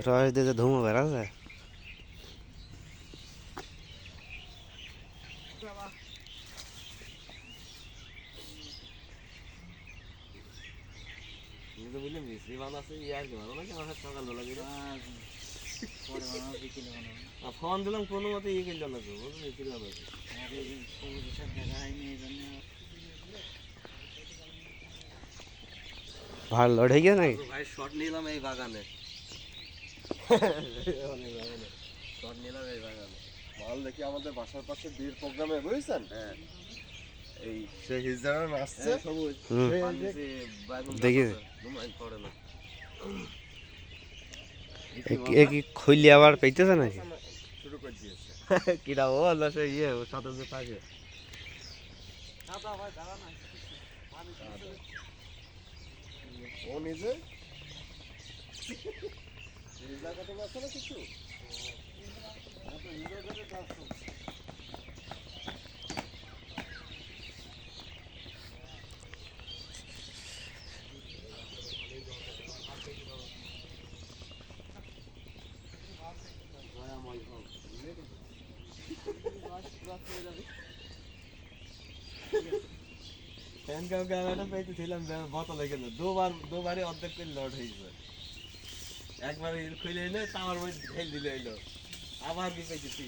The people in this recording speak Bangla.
রস দিয়ে ধুমো বেড়াচ্ছে বুঝলে মিস্ত্রি বানাচ্ছে ইয়ার কি বানানো নাকি আমার সকালবেলা গেলে ফোন দিলাম কোনো মতে ইয়ে কিনল না তো মিস্ত্রি বানাচ্ছে ভালো লড়ে গিয়ে নাকি ভাই শট নিলাম এই বাগানে শট নিলাম এই বাগানে মাল দেখি আমাদের বাসার পাশে বিয়ের প্রোগ্রামে বুঝছেন হ্যাঁ এই সে হিজড়া নাচছে সবুজ দেখি পড়ে না এ কি খুললে আবার পেইতেছে নাকি শুরু করে দিয়েছে কিরা ও আল্লাহ সে ইয়ে ও সাথে যে থাকে ও নিজে হিজড়া কত আছে না কিছু ফ্যান ক্যামেরাটা পেয়েছিলাম বোতলে গেল দুবারই অর্ধেক করে লড হয়েছে একবার খুলে এলে তামার মধ্যে ঢেল দিলে এলো আবার কি পেয়েছি